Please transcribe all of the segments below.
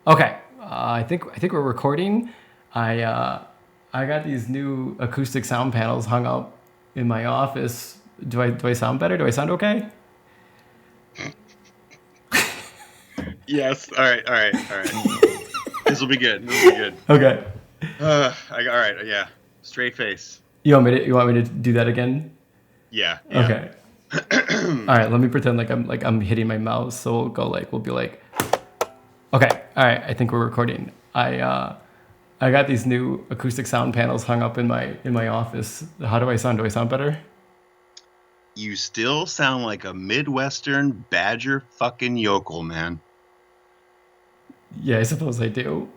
Okay, I think we're recording. I got these new acoustic sound panels hung up in my office. Do I sound better? Do I sound okay? Yes. All right. All right. All right. This will be good. This will be good. Okay. All right. Yeah. Straight face. You want me to do that again? Yeah. Yeah. Okay. All right. Let me pretend like I'm hitting my mouse. So we'll be like, okay. All right. I think we're recording. I got these new acoustic sound panels hung up in my office. How do I sound? Do I sound better? You still sound like a Midwestern badger fucking yokel, man. Yeah, I suppose I do.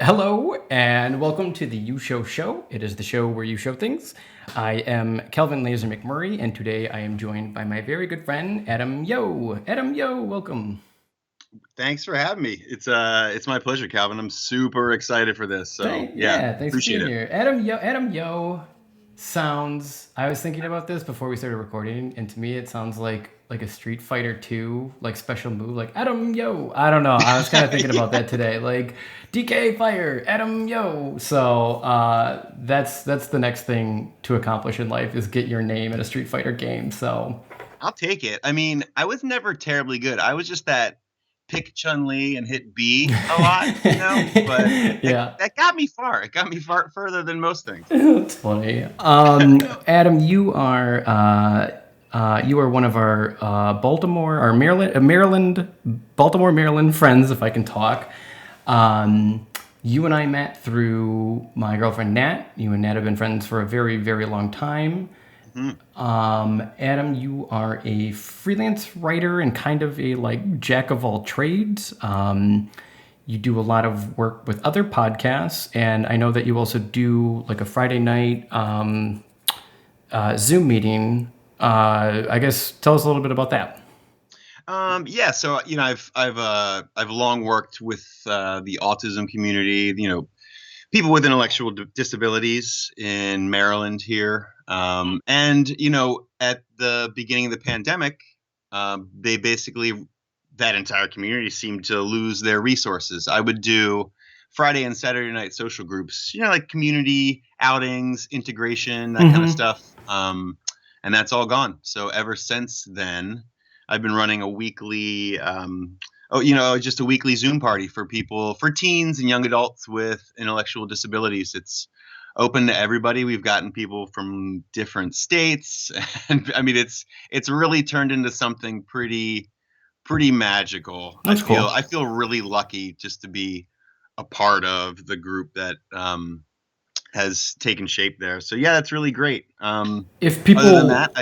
Hello and welcome to the You Show Show. It is the show where you show things. I am Kelvin Laser McMurray, and today I am joined by my very good friend Adam Yoe. Adam Yoe, welcome. Thanks for having me. It's my pleasure, Calvin. I'm super excited for this. So yeah, Thanks for appreciate being it. here. Adam Yoe sounds. I was thinking about this before we started recording, and to me it sounds like a Street Fighter 2 like special move, like Adam Yoe. I don't know. I was kind of thinking about that today, like DK Fire, Adam Yoe. So that's the next thing to accomplish in life is get your name in a Street Fighter game. So I'll take it. I mean, I was never terribly good. I was just that pick Chun Li and hit B a lot. But that, yeah. that got me far. It got me further than most things. That's funny. Adam, you are one of our Baltimore, Maryland friends, if I can talk. You and I met through my girlfriend Nat. You and Nat have been friends for a very, very long time. Mhm. Adam, you are a freelance writer and kind of a like jack of all trades. You do a lot of work with other podcasts, and I know that you also do like a Friday night Zoom meeting. I guess tell us a little bit about that. Yeah, so I've long worked with the autism community. People with intellectual disabilities in Maryland here. And at the beginning of the pandemic, they basically that entire community seemed to lose their resources. I would do Friday and Saturday night social groups, like community outings, integration, that kind of Mm-hmm. stuff. And that's all gone. So ever since then, I've been running a weekly just a weekly Zoom party for people, for teens and young adults with intellectual disabilities. It's open to everybody. We've gotten people from different states, and I mean, it's really turned into something pretty magical. I That's feel cool. I feel really lucky just to be a part of the group that has taken shape there. So yeah, that's really great. If Other than people, that,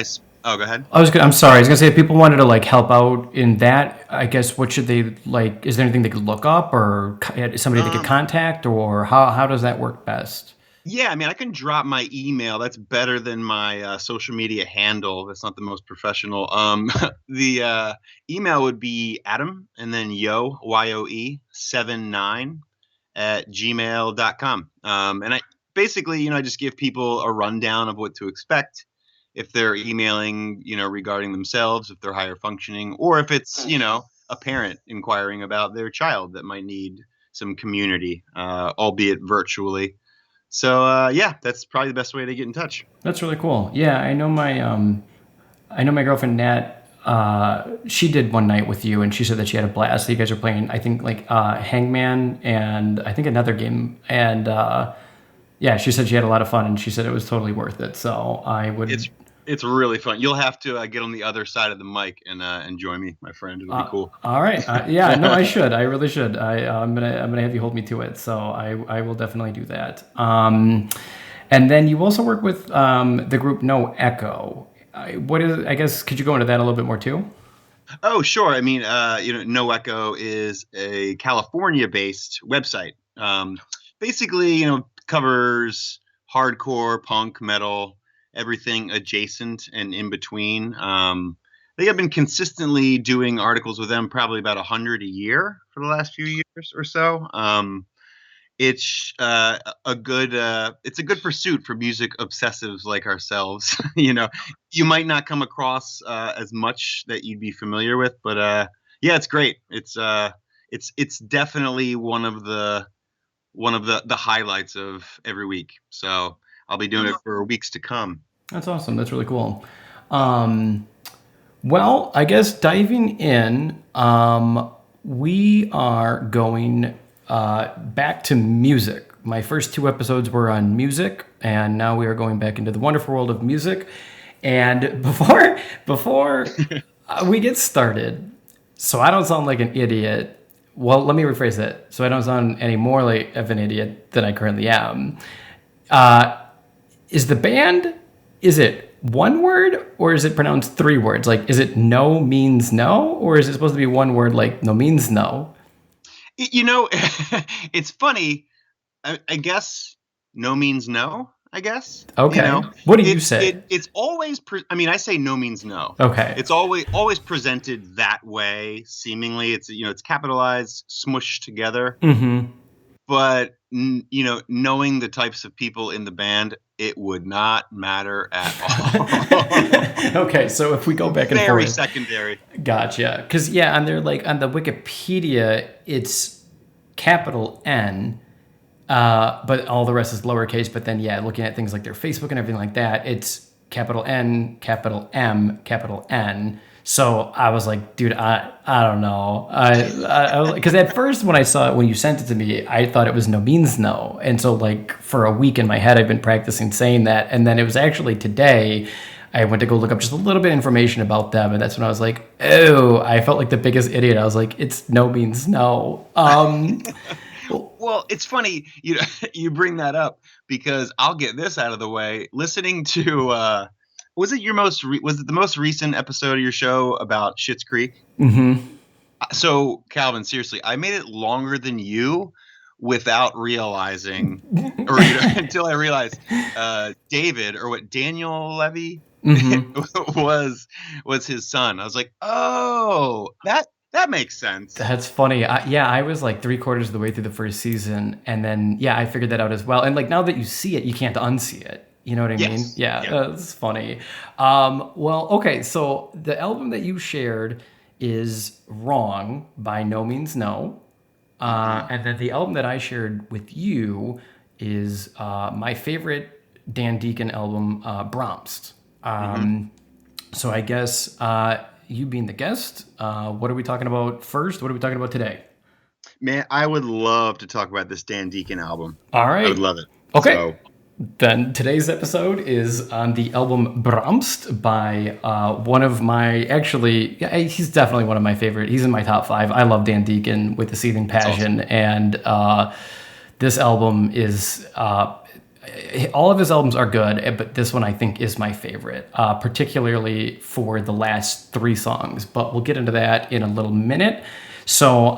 oh, go ahead. I'm sorry. I was gonna say if people wanted to like help out in that, I guess what should they like? Is there anything they could look up, or somebody they could Um, contact, or how does that work best? Yeah, I mean, I can drop my email. That's better than my social media handle. That's not the most professional. The email would be Adam and then Yoe 79 at gmail.com. And I basically, I just give people a rundown of what to expect if they're emailing, regarding themselves, if they're higher functioning, or if it's, a parent inquiring about their child that might need some community, albeit virtually. So yeah, that's probably the best way to get in touch. That's really cool. Yeah, I know my girlfriend Nat. She did one night with you, and she said that she had a blast. You guys were playing, I think, like Hangman, and I think another game. And yeah, she said she had a lot of fun, and she said it was totally worth it. So I would. It's it's really fun. You'll have to get on the other side of the mic and join me, my friend. It'll be cool. All right. Yeah. No, I should. I really should. I'm gonna have you hold me to it. So I will definitely do that. And then you also work with the group No Echo. What is? I guess could you go into that a little bit more too? Oh, sure. I mean, No Echo is a California-based website. Basically, covers hardcore, punk, metal, everything adjacent and in between. think I've been consistently doing articles with them, probably about 100 a year for the last few years or so. It's it's a good pursuit for music obsessives like ourselves. You might not come across as much that you'd be familiar with, but yeah, it's great. It's definitely one of the highlights of every week. So I'll be doing it for weeks to come. That's awesome. That's really cool. Well, I guess diving in, we are going back to music. My first two episodes were on music, and now we are going back into the wonderful world of music. And before we get started, so I don't sound like an idiot. Well, let me rephrase that. So I don't sound any more like of an idiot than I currently am. Is the band, is it one word or is it pronounced three words? Like, is it no means no, or is it supposed to be one word like no means no? It's funny. I guess no means no. I guess. Okay. What do you say? It's always. I say no means no. Okay. It's always presented that way. Seemingly, it's capitalized, smushed together. Mm-hmm. But knowing the types of people in the band, it would not matter at all. Okay, so if we go back and forth, very secondary. Gotcha. Because on their on the Wikipedia, it's capital N, but all the rest is lowercase. But then looking at things like their Facebook and everything like that, it's capital N, capital M, capital N. So I was like, dude, I don't know. Because at first when I saw it, when you sent it to me, I thought it was no means no. And so for a week in my head, I've been practicing saying that. And then it was actually today, I went to go look up just a little bit of information about them. And that's when I was like, oh, I felt like the biggest idiot. I was like, it's no means no. Well, it's funny, you bring that up because I'll get this out of the way. Listening to, was it the most recent episode of your show about Schitt's Creek? Mm-hmm. So, Calvin, seriously, I made it longer than you without realizing, or until I realized David, or what Daniel Levy mm-hmm. was his son. I was like, oh, that makes sense. That's funny. I was like 3/4 of the way through the first season, and then I figured that out as well. And now that you see it, you can't unsee it. You know what I mean? Yeah. That's funny. Well, okay. So the album that you shared is Wrong by No Means No. And then the album that I shared with you is my favorite Dan Deacon album, Bromst. So I guess you being the guest, what are we talking about first? What are we talking about today? Man, I would love to talk about this Dan Deacon album. All right. I would love it. Okay. So, then today's episode is on the album Bromst by one of my, he's definitely one of my favorite. He's in my top 5. I love Dan Deacon with a seething passion. Awesome. And this album is, all of his albums are good, but this one I think is my favorite, particularly for the last 3 songs. But we'll get into that in a little minute. So,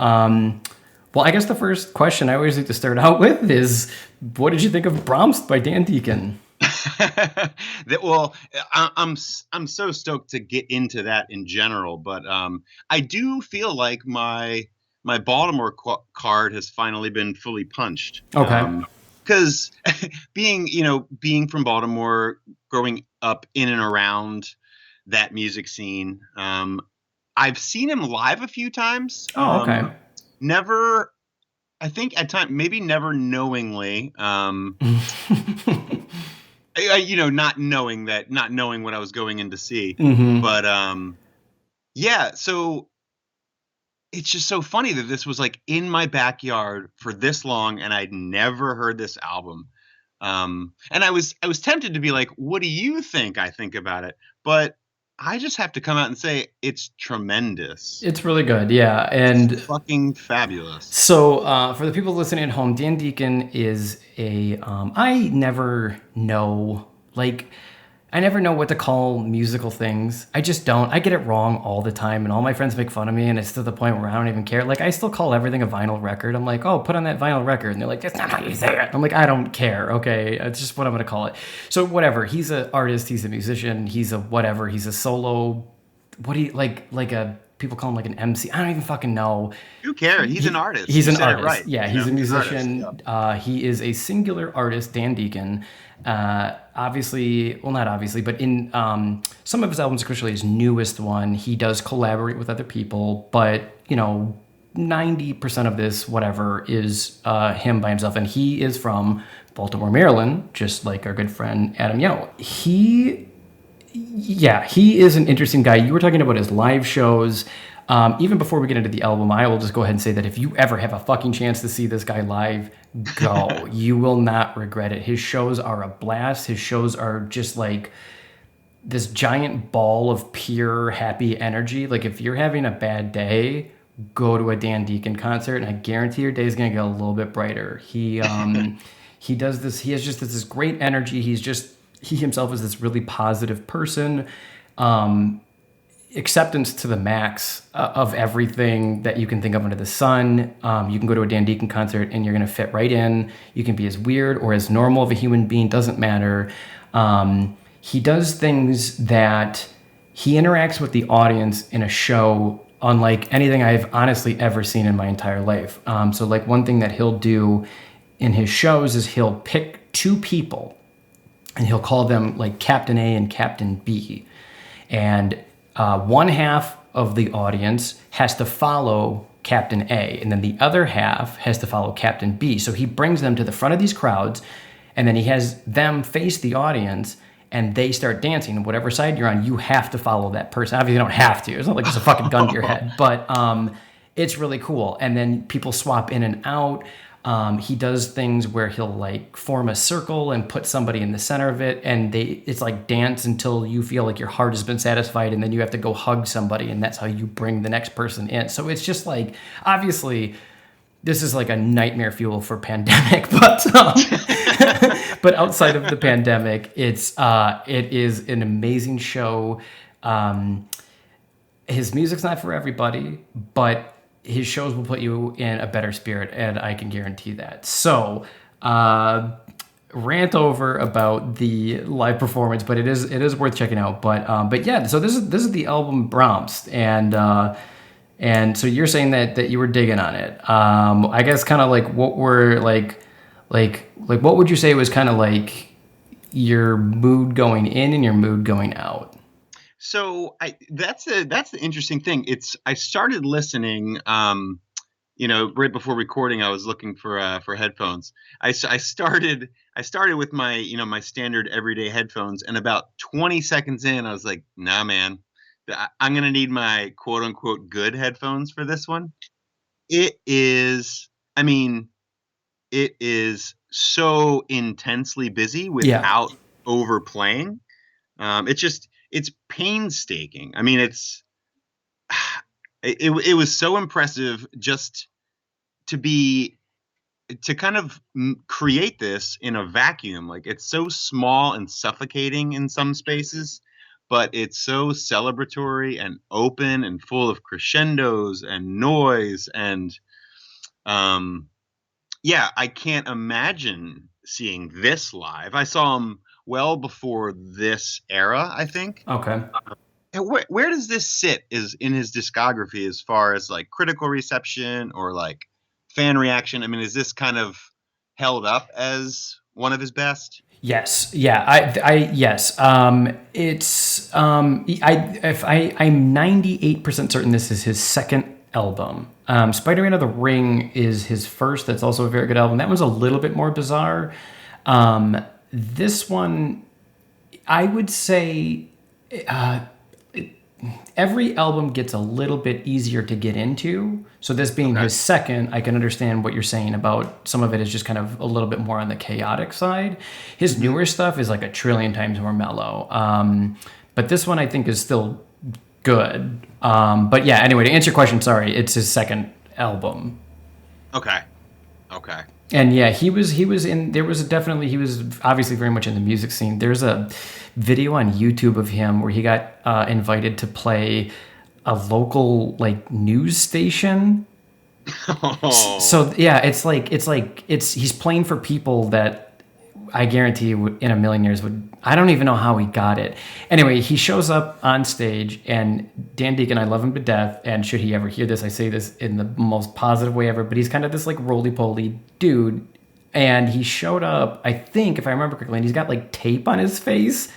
well, I guess the first question I always like to start out with is, what did you think of Bromst by Dan Deacon? Well, I'm so stoked to get into that in general, but I do feel like my Baltimore card has finally been fully punched. Okay. Because being from Baltimore, growing up in and around that music scene, I've seen him live a few times. Oh, okay. Never, I think at times, maybe never knowingly, not knowing what I was going in to see. Mm-hmm. But so it's just so funny that this was in my backyard for this long and I'd never heard this album. And I was tempted to be like, what do you think I think about it? But I just have to come out and say it's tremendous. It's really good, yeah. And it's fucking fabulous. So for the people listening at home, Dan Deacon is I never know what to call musical things. I just don't. I get it wrong all the time, and all my friends make fun of me, and it's to the point where I don't even care. I still call everything a vinyl record. I'm like, oh, put on that vinyl record. And they're like, that's not how you say it. I'm like, I don't care. Okay, it's just what I'm going to call it. So whatever. He's an artist. He's a musician. He's a whatever. He's a solo what do you like a people call him like an MC. I don't even fucking know. Who cares? He's an artist. He's You an said it artist. right. Yeah, You he's know, a he's an artist. Yeah. musician. He is a singular artist, Dan Deacon. Obviously, well, not obviously, but in some of his albums, especially his newest one, he does collaborate with other people. But 90% of this, whatever, is him by himself, and he is from Baltimore, Maryland, just like our good friend Adam Yoe. He is an interesting guy. You were talking about his live shows. Even before we get into the album, I will just go ahead and say that if you ever have a fucking chance to see this guy live, go. You will not regret it. His shows are a blast. His shows are just like this giant ball of pure happy energy. Like if you're having a bad day, go to a Dan Deacon concert, and I guarantee your day is gonna get a little bit brighter. He does this. He has just this great energy. He himself is this really positive person. Acceptance to the max of everything that you can think of under the sun. You can go to a Dan Deacon concert and you're going to fit right in. You can be as weird or as normal of a human being, doesn't matter. He does things that he interacts with the audience in a show unlike anything I've honestly ever seen in my entire life. So like one thing that he'll do in his shows is he'll pick two people and he'll call them like Captain A and Captain B. And one half of the audience has to follow Captain A, and then the other half has to follow Captain B. So he brings them to the front of these crowds, and then he has them face the audience, and they start dancing. And whatever side you're on, you have to follow that person. Obviously, you don't have to. It's not like there's a fucking gun to your head, but it's really cool. And then people swap in and out. He does things where he'll like form a circle and put somebody in the center of it, and it's like dance until you feel like your heart has been satisfied, and then you have to go hug somebody, and that's how you bring the next person in. So it's just like, obviously this is like a nightmare fuel for pandemic, but but outside of the pandemic, it is an amazing show. His music's not for everybody, but his shows will put you in a better spirit, and I can guarantee that. So, rant over about the live performance, but it is worth checking out. But yeah, so this is the album Bromst, and so you're saying that you were digging on it. I guess kind of like what were like what would you say was kind of like your mood going in and your mood going out? So that's the interesting thing. I started listening, right before recording. I was looking for headphones. I started with my my standard everyday headphones, and about 20 seconds in, I was like, nah, man, I'm gonna need my quote unquote good headphones for this one. It is, I mean, it is so intensely busy Yeah. without overplaying. It's painstaking. I mean, it was so impressive just to kind of create this in a vacuum. Like it's so small and suffocating in some spaces, but it's so celebratory and open and full of crescendos and noise and yeah, I can't imagine seeing this live. I saw him well before this era, I think. Okay. Where does this sit is in his discography as far as like critical reception or like fan reaction? I mean, is this kind of held up as one of his best? Yes. Yeah. Yes. It's I'm 98% certain this is his second album. Spider-Man of the Ring is his first. That's also a very good album. That one's a little bit more bizarre. This one, I would say, every album gets a little bit easier to get into. So this being his second, I can understand what you're saying about some of it is just kind of a little bit more on the chaotic side. His newer stuff is like a trillion times more mellow. But this one I think is still good. But yeah, anyway, to answer your question, sorry, it's his second album. Okay. And yeah, he was obviously very much in the music scene. There's a video on YouTube of him where he got invited to play a local like news station. So yeah, he's playing for people that I guarantee you in a million years would. I don't even know how he got it. Anyway, he shows up on stage, and Dan Deacon, I love him to death. And should he ever hear this, I say this in the most positive way ever. But he's kind of this like roly poly dude, and he showed up. I think, if I remember correctly, and he's got like tape on his face.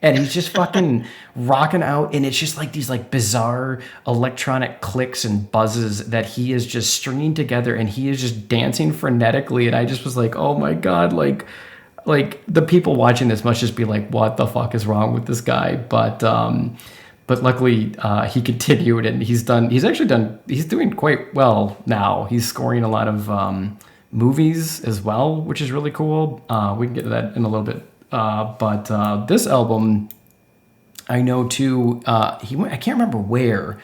And he's just fucking rocking out, and it's just like these like bizarre electronic clicks and buzzes that he is just stringing together, and he is just dancing frenetically. And I just was like, oh my god, like the people watching this must just be like, what the fuck is wrong with this guy? But luckily he continued, and he's doing quite well now. He's scoring a lot of movies as well, which is really cool. We can get to that in a little bit. But this album, I know too, he went, I can't remember where,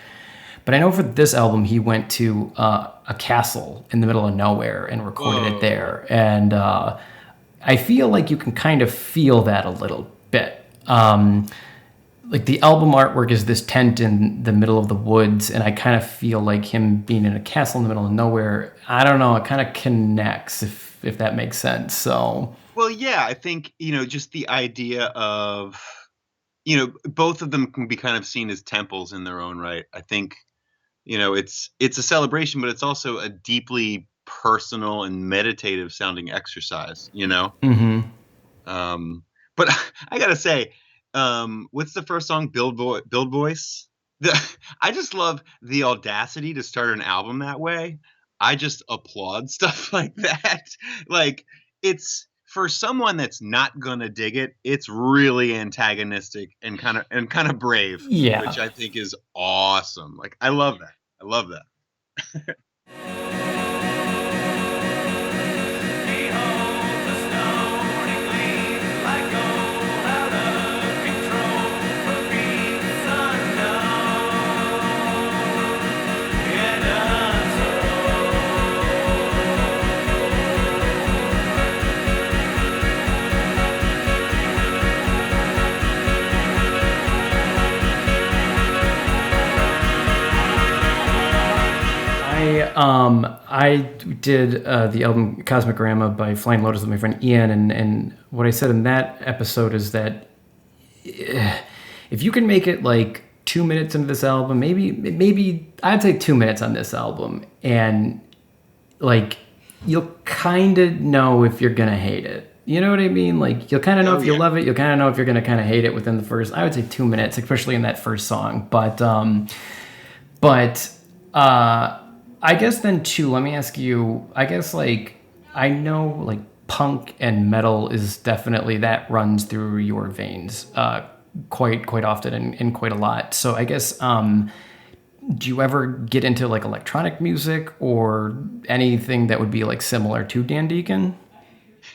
but I know for this album, he went to a castle in the middle of nowhere and recorded it there. And I feel like you can kind of feel that a little bit. Like the album artwork is this tent in the middle of the woods, and I kind of feel like him being in a castle in the middle of nowhere. I don't know, it kind of connects, if that makes sense. So... Well, yeah, I think, just the idea of, both of them can be kind of seen as temples in their own right. I think, it's a celebration, but it's also a deeply personal and meditative sounding exercise, Mm-hmm. But I gotta say, what's the first song? Build Voice. I just love the audacity to start an album that way. I just applaud stuff like that. Like, it's... For someone that's not gonna dig it, it's really antagonistic and kind of brave, Yeah. which I think is awesome. Like, I love that. I love that. I did the album Cosmic Grandma by Flying Lotus with my friend Ian, and what I said in that episode is that if you can make it like 2 minutes into this album, maybe I'd say 2 minutes on this album, and like you'll kind of know if you're gonna hate it. You know what I mean? Like you'll kind of know if you love it. You'll kind of know if you're gonna kind of hate it within the first, I would say 2 minutes, especially in that first song. But I guess then too, let me ask you, I guess like, I know like punk and metal is definitely, that runs through your veins quite often and quite a lot. So I guess, do you ever get into like electronic music or anything that would be like similar to Dan Deacon?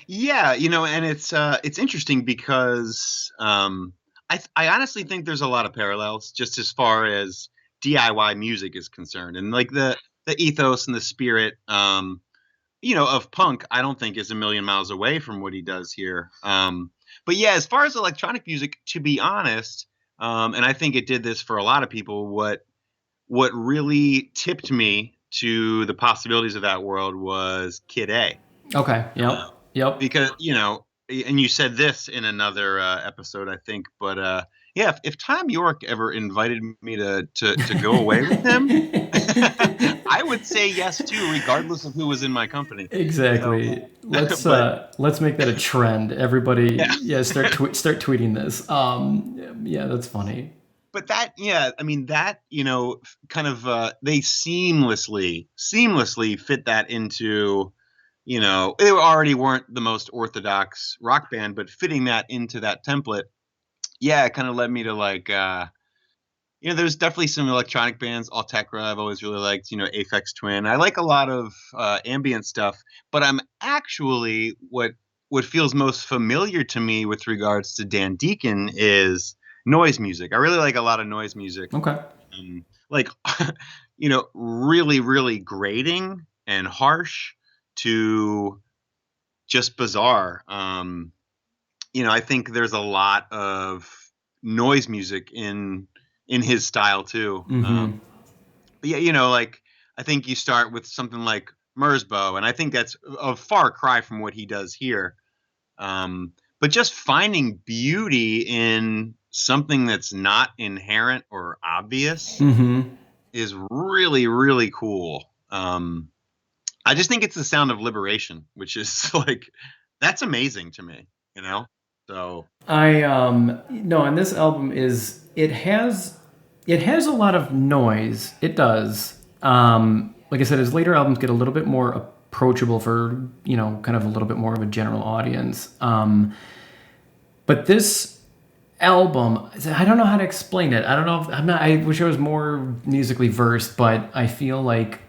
Yeah, and it's interesting because I honestly think there's a lot of parallels just as far as DIY music is concerned, and like the ethos and the spirit, of punk, I don't think is a million miles away from what he does here. But yeah, as far as electronic music, to be honest, and I think it did this for a lot of people, what really tipped me to the possibilities of that world was Kid A. Okay. Yep. Because, and you said this in another episode, I think, but yeah, if Tom York ever invited me to go away with him, I would say yes too, regardless of who was in my company. Exactly. So, let's make that a trend. Everybody, start tweeting this. Yeah, that's funny. But that, I mean that, kind of they seamlessly fit that into. They already weren't the most orthodox rock band, but fitting that into that template, it kind of led me to like, there's definitely some electronic bands. Altekra, I've always really liked, Aphex Twin. I like a lot of ambient stuff, but I'm actually, what feels most familiar to me with regards to Dan Deacon is noise music. I really like a lot of noise music. Okay. Like, really, really grating and harsh to just bizarre. I think there's a lot of noise music in his style too. Mm-hmm. But yeah, like I think you start with something like Merzbow, and I think that's a far cry from what he does here. But just finding beauty in something that's not inherent or obvious Mm-hmm. is really, really cool. I just think it's the sound of liberation, which is like that's amazing to me, you know? So I no, and this album is it has a lot of noise. It does. Like I said, his later albums get a little bit more approachable for, kind of a little bit more of a general audience. But this album, I don't know how to explain it. I don't know if I wish I was more musically versed, but I feel like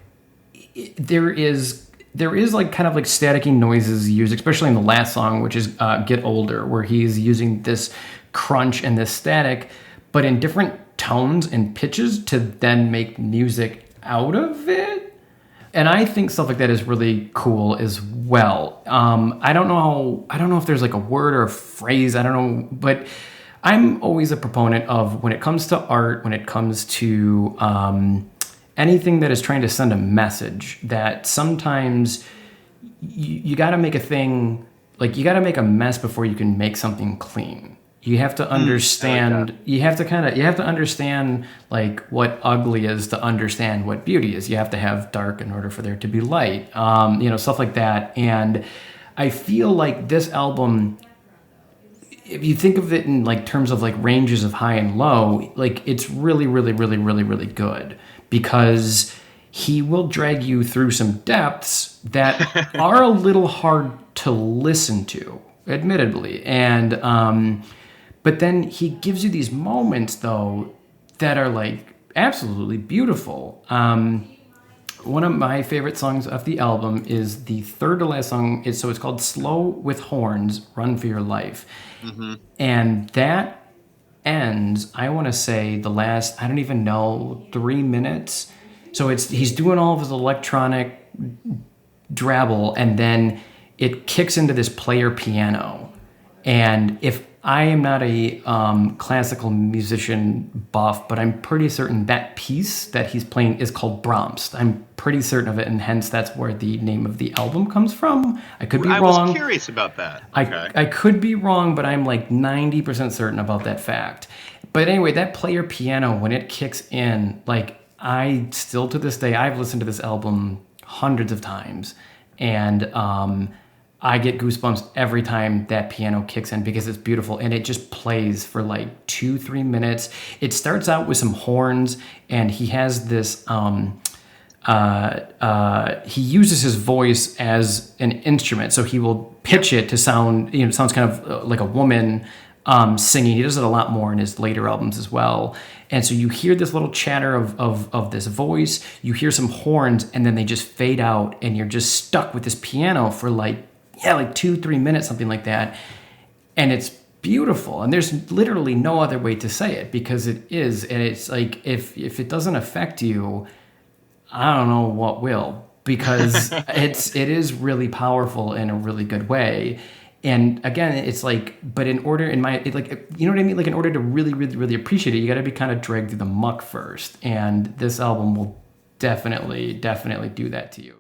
there is like kind of like staticky noises used, especially in the last song, which is "Get Older," where he's using this crunch and this static, but in different tones and pitches to then make music out of it. And I think stuff like that is really cool as well. I don't know if there's like a word or a phrase. I don't know, but I'm always a proponent of when it comes to art, when it comes to anything that is trying to send a message, that sometimes you got to make a thing, like you got to make a mess before you can make something clean. You have to understand, like you have to understand like what ugly is to understand what beauty is. You have to have dark in order for there to be light, stuff like that. And I feel like this album, if you think of it in like terms of like ranges of high and low, like it's really, really, really, really, really good, because he will drag you through some depths that are a little hard to listen to, admittedly. And but then he gives you these moments though that are like absolutely beautiful. One of my favorite songs of the album is the third to last song. It's called "Slow with Horns, Run for Your Life," mhm. and that ends. I want to say the last, I don't even know, 3 minutes. So he's doing all of his electronic drabble, and then it kicks into this player piano. And if I am not a classical musician buff, but I'm pretty certain that piece that he's playing is called Bromst. I'm pretty certain of it, and hence that's where the name of the album comes from. I could be I was wrong. curious about that. I, Okay. I could be wrong, but I'm like 90% certain about that fact. But anyway, that player piano, when it kicks in, like I still to this day, I've listened to this album hundreds of times, and I get goosebumps every time that piano kicks in because it's beautiful, and it just plays for like 2-3 minutes. It starts out with some horns, and he has this. He uses his voice as an instrument, so he will pitch it to sound. It sounds kind of like a woman singing. He does it a lot more in his later albums as well. And so you hear this little chatter of this voice. You hear some horns, and then they just fade out, and you're just stuck with this piano for like 2-3 minutes, something like that. And it's beautiful, and there's literally no other way to say it, because it is. And it's like if it doesn't affect you, I don't know what will, because it is really powerful in a really good way. And again, it's like, but in order, like, you know what I mean? Like, in order to really, really, really appreciate it, you got to be kind of dragged through the muck first. And this album will definitely, definitely do that to you.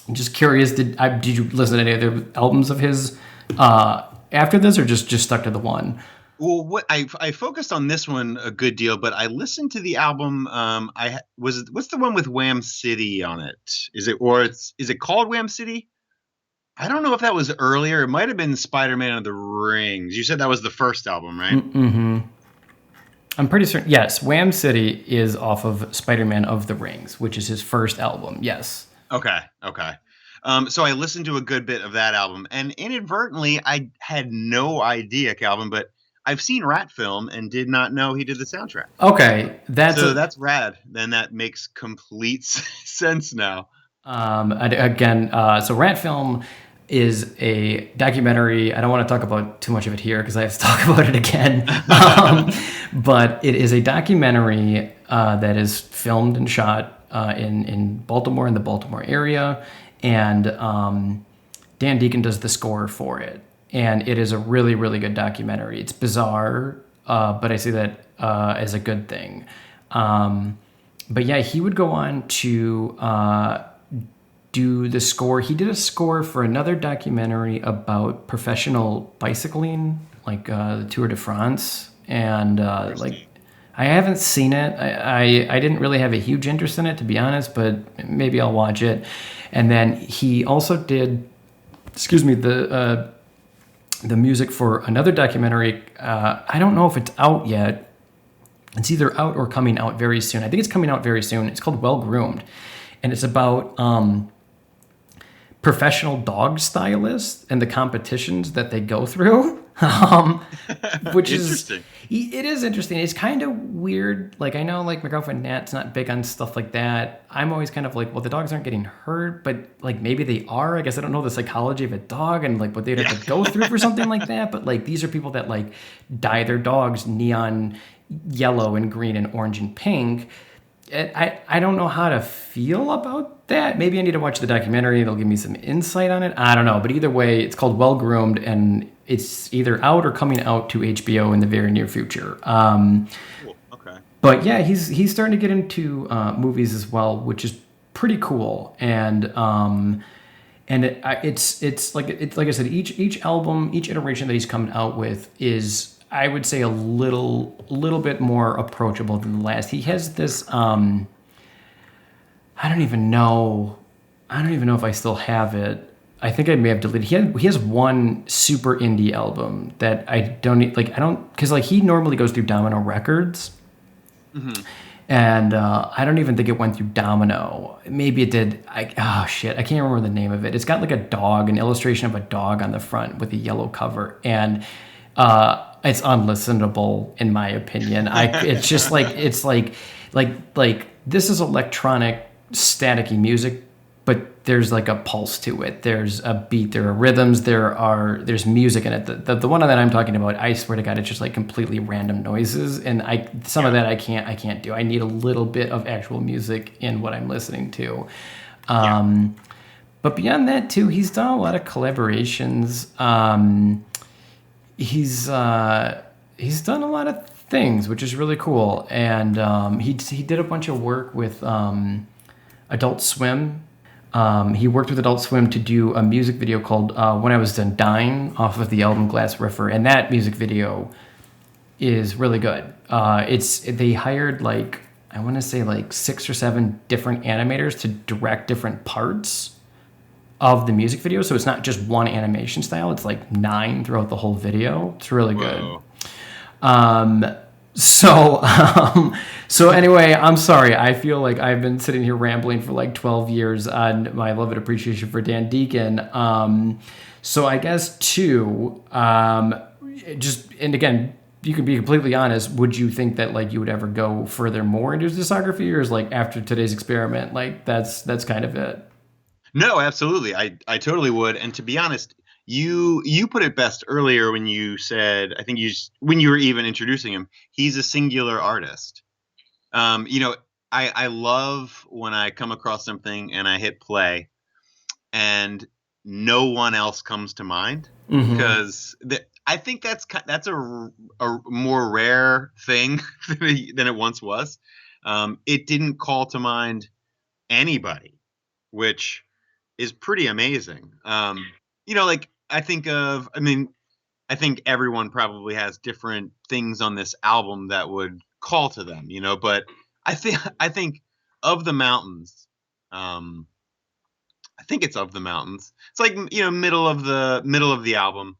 I'm just curious, did you listen to any other albums of his after this, or just stuck to the one? Well, what I focused on this one a good deal, but I listened to the album. What's the one with Wham City on it? Is it called Wham City? I don't know if that was earlier. It might have been Spider-Man of the Rings. You said that was the first album, right? Mm-hmm. I'm pretty certain. Yes, Wham City is off of Spider-Man of the Rings, which is his first album. Yes. Okay, okay. So I listened to a good bit of that album, and inadvertently, I had no idea, Calvin, but I've seen Rat Film and did not know he did the soundtrack. Okay, So that's rad. Then that makes complete sense now. again. So Rat Film. is a documentary. I don't want to talk about too much of it here because I have to talk about it again. But it is a documentary that is filmed and shot in Baltimore, in the Baltimore area. And Dan Deacon does the score for it. And it is a really, really good documentary. It's bizarre, but I say that as a good thing. But yeah, he would go on to do the score. He did a score for another documentary about professional bicycling, like the Tour de France. And like, I haven't seen it. I didn't really have a huge interest in it, to be honest, but maybe I'll watch it. And then he also did, the music for another documentary. I don't know if it's out yet. It's either out or coming out very soon. I think it's coming out very soon. It's called Well Groomed, and it's about professional dog stylists and the competitions that they go through. Which is it is interesting. It's kind of weird. Like, I know, like, my girlfriend Nat's not big on stuff like that. I'm always kind of like, well, the dogs aren't getting hurt, but like maybe they are. I guess I don't know the psychology of a dog and like what they'd have to go through for something like that. But like, these are people that like dye their dogs neon yellow and green and orange and pink. I don't know how to feel about that. Maybe I need to watch the documentary. It'll give me some insight on it. I don't know. But either way, it's called Well Groomed, and it's either out or coming out to HBO in the very near future. Cool. Okay. But yeah, he's starting to get into movies as well, which is pretty cool. And it's like I said, each album, each iteration that he's coming out with is, I would say, a little bit more approachable than the last. He has this I don't even know if I still have it. I think I may have deleted. He has one super indie album that I don't because like he normally goes through Domino Records. Mm-hmm. And I don't even think it went through Domino. Maybe it did. I can't remember the name of it. It's got like an illustration of a dog on the front with a yellow cover, and it's unlistenable in my opinion. It's just like, it's like this is electronic staticky music, but there's like a pulse to it. There's a beat, there are rhythms, there's music in it. The one that I'm talking about, I swear to God, it's just like completely random noises, and some of that I can't do. I need a little bit of actual music in what I'm listening to. But beyond that too, he's done a lot of collaborations. He's done a lot of things, which is really cool. And he did a bunch of work with Adult Swim. He worked with Adult Swim to do a music video called When I Was Done Dying off of the album Glass Riffer. And that music video is really good. They hired like, I want to say like 6 or 7 different animators to direct different parts of the music video. So it's not just one animation style. It's like 9 throughout the whole video. It's really good. So anyway, I'm sorry. I feel like I've been sitting here rambling for like 12 years on my love and appreciation for Dan Deacon. So I guess too, and again, you can be completely honest. Would you think that like you would ever go further more into his discography, or is like after today's experiment, like that's kind of it? No, absolutely. I totally would. And to be honest, you put it best earlier when you said, I think when you were even introducing him, he's a singular artist. I love when I come across something and I hit play and no one else comes to mind, because I think that's a more rare thing than it once was. It didn't call to mind anybody, which is pretty amazing. Like I think everyone probably has different things on this album that would call to them, but I think Of the Mountains, I think it's Of the Mountains. It's like, middle of the album,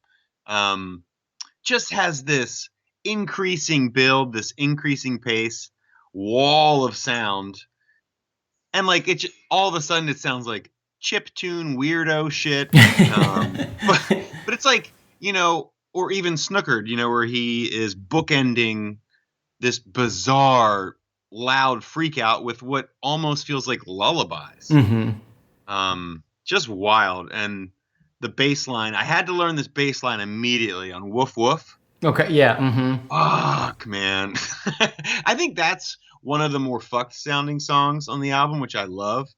just has this increasing build, this increasing pace, wall of sound. And like all of a sudden it sounds like chiptune weirdo shit. But it's like, or even Snookered, where he is bookending this bizarre, loud freak out with what almost feels like lullabies. Just wild. And the bass line. I had to learn this bass line immediately on Woof Woof. Okay, yeah. Fuck, man. I think that's one of the more fucked sounding songs on the album, which I love.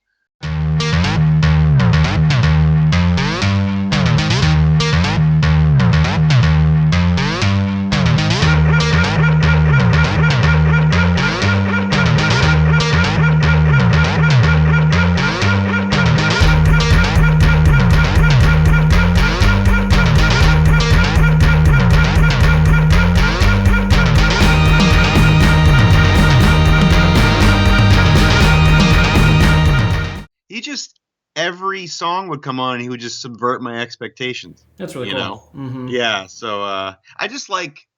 He just every song would come on and he would just subvert my expectations. That's really cool. Yeah, so I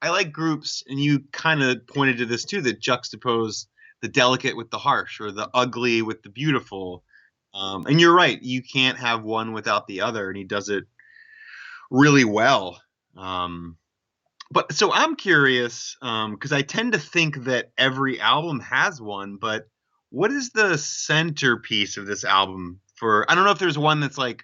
like groups, and you kind of pointed to this too, that juxtapose the delicate with the harsh, or the ugly with the beautiful. And you're right, you can't have one without the other, and he does it really well. But so I'm curious, because I tend to think that every album has one, but what is the centerpiece of this album? I don't know if there's one that's like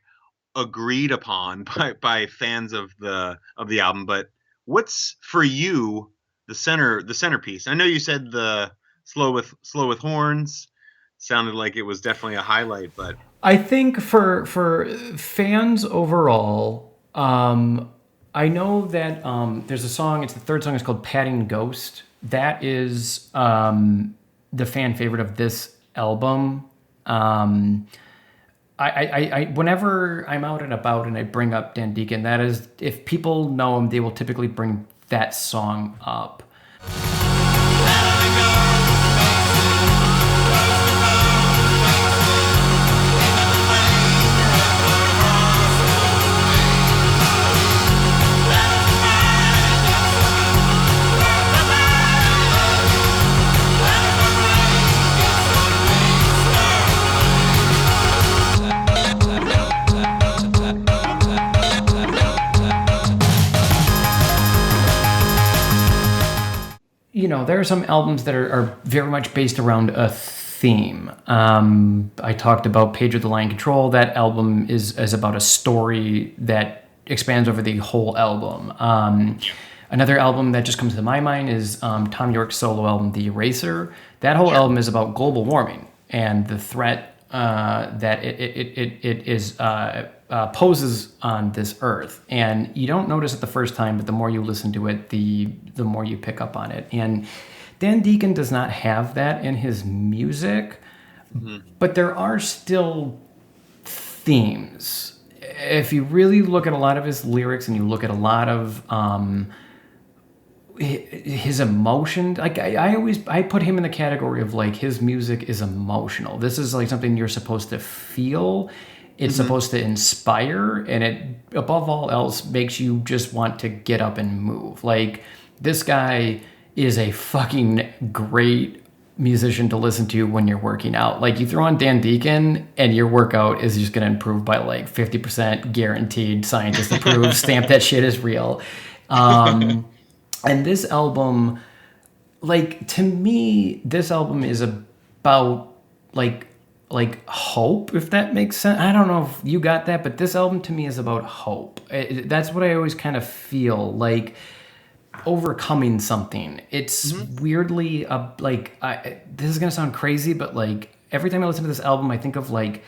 agreed upon by fans of the album, but what's for you the centerpiece? I know you said the slow with horns sounded like it was definitely a highlight, but I think for fans overall, I know that there's a song. It's the third song. It's called "Patting Ghost." That is the fan favorite of this album. I whenever I'm out and about and I bring up Dan Deacon, that is, if people know him, they will typically bring that song up. There are some albums that are very much based around a theme. I talked about Page with the Lion Control. That album is about a story that expands over the whole album. Another album that just comes to my mind is Tom York's solo album, The Eraser. That whole album is about global warming and the threat that it is poses on this earth. And you don't notice it the first time, but the more you listen to it, the more you pick up on it. And Dan Deacon does not have that in his music, but there are still themes. If you really look at a lot of his lyrics and you look at a lot of his emotion, like I put him in the category of like, his music is emotional. This is like something you're supposed to feel. It's supposed to inspire, and it, above all else, makes you just want to get up and move. Like, this guy is a fucking great musician to listen to when you're working out. Like, you throw on Dan Deacon and your workout is just going to improve by like 50%, guaranteed, scientist approved, stamp that shit is real. And this album, like, to me, this album is about like hope, if that makes sense. I don't know if you got that, but this album to me is about hope. That's what I always kind of feel, like overcoming something. It's weirdly this is gonna sound crazy, but like every time I listen to this album, I think of like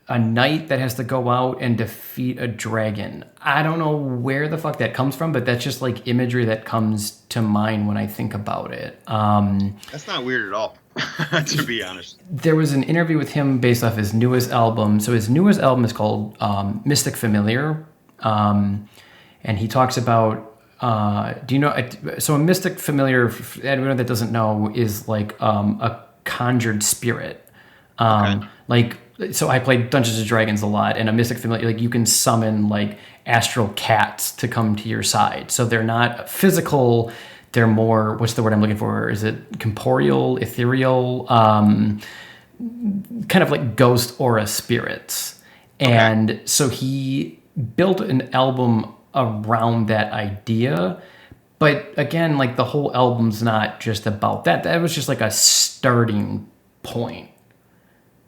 a knight that has to go out and defeat a dragon. I don't know where the fuck that comes from, but that's just like imagery that comes to mind when I think about it. That's not weird at all. To be honest, there was an interview with him based off his newest album. So his newest album is called Mystic Familiar, and he talks about do you know? So a Mystic Familiar, for anyone that doesn't know, is like a conjured spirit. Like, so I played Dungeons and Dragons a lot, and a Mystic Familiar, like, you can summon like astral cats to come to your side. So they're not physical. They're more, what's the word I'm looking for? Is it corporeal, ethereal, kind of like ghost aura spirits. And so he built an album around that idea. But again, like, the whole album's not just about that. That was just like a starting point.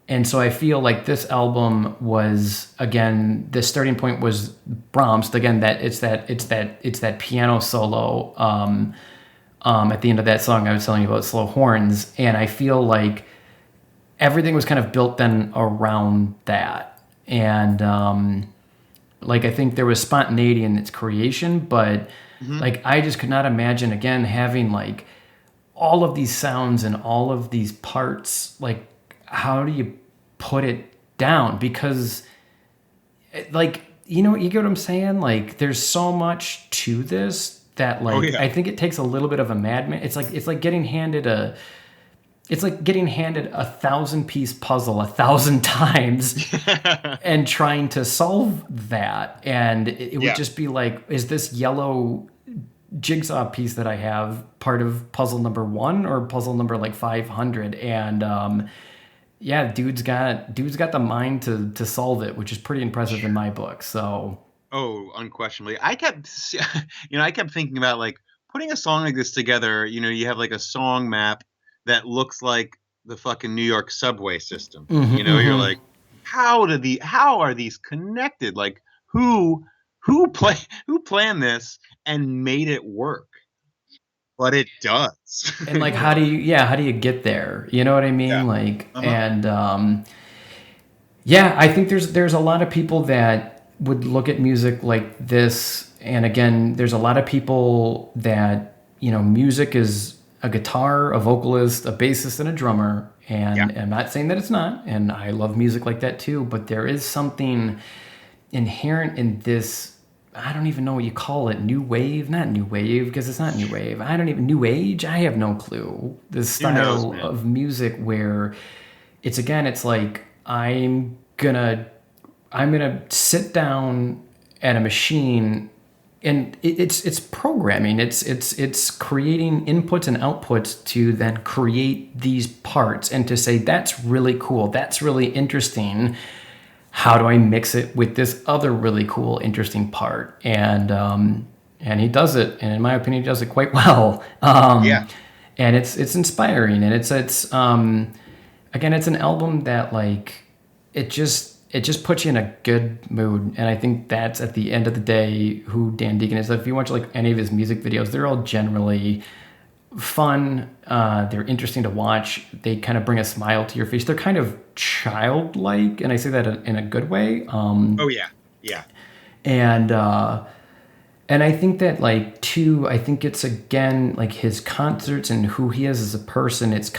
And so I feel like this album was, again, the starting point was Bromst. Again, that it's that piano solo at the end of that song I was telling you about, slow horns, and I feel like everything was kind of built then around that. And like I think there was spontaneity in its creation, but Hmm. like I just could not imagine again having like all of these sounds and all of these parts. Like, how do you put it down? Because like, you get what I'm saying? Like, there's so much to this that Oh like yeah. I think it takes a little bit of a madman. It's like getting handed a it's like getting handed a 1,000-piece puzzle 1,000 times and trying to solve that. And it would Yeah. just be like, is this yellow jigsaw piece that I have part of puzzle number one or puzzle number like 500? And yeah, dude's got the mind to solve it, which is pretty impressive in my book. So Oh, unquestionably. I kept thinking about like putting a song like this together. You have like a song map that looks like the fucking New York subway system. You're like, how are these connected? Like, who who play who planned this and made it work? But it does. and like, how do you get there? You know what I Yeah. mean? Like, Uh-huh. and yeah, I think there's a lot of people that would look at music like this, and again, there's a lot of people that music is a guitar, a vocalist, a bassist, and a drummer. Yeah. And I'm not saying that it's not, and I love music like that too. But there is something inherent in this. I don't even know what you call it. New wave, not new wave, because it's not new wave. I don't even new age. I have no clue. This Who knows, style man? of music where it's again, it's like I'm gonna sit down at a machine, and it's programming. It's creating inputs and outputs to then create these parts and to say that's really cool, that's really interesting. How do I mix it with this other really cool, interesting part? And he does it, and in my opinion, he does it quite well. Yeah. And it's inspiring, and it's again, it's an album that like it just puts you in a good mood. And I think that's at the end of the day who Dan Deacon is. If you watch like any of his music videos, they're all generally fun. They're interesting to watch. They kind of bring a smile to your face. They're kind of childlike, and I say that in a good way. Oh yeah. Yeah. And and I think that like too, I think it's again like his concerts and who he is as a person. It's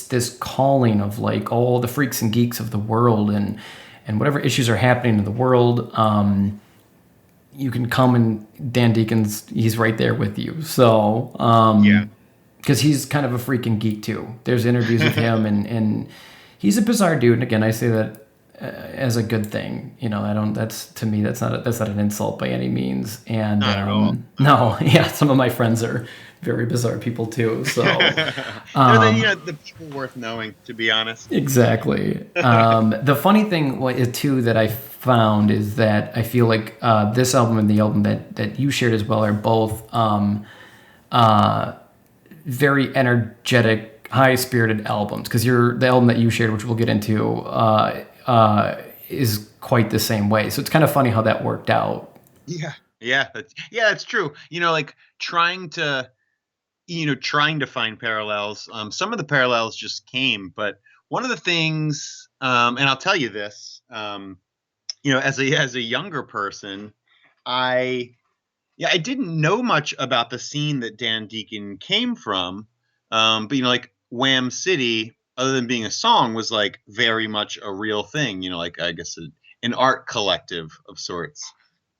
this calling of like all the freaks and geeks of the world, and whatever issues are happening in the world. You can come, and Dan Deacon's he's right there with you. So Yeah. because he's kind of a freaking geek too. There's interviews with him, and he's a bizarre dude. And again, I say that as a good thing. I don't. That's to me. That's not an insult by any means. And Not at all. Not at no, all. yeah, some of my friends are very bizarre people too. So They're the people worth knowing, to be honest. exactly. The funny thing too that I found is that I feel like this album and the album that you shared as well are both very energetic, high spirited albums. Because the album that you shared, which we'll get into, is quite the same way. So it's kind of funny how that worked out. Yeah. That's true. Like trying to find parallels. Some of the parallels just came, but one of the things, and I'll tell you this, as a younger person, I I didn't know much about the scene that Dan Deacon came from, but like Wham City, other than being a song, was like very much a real thing. Like I guess an art collective of sorts.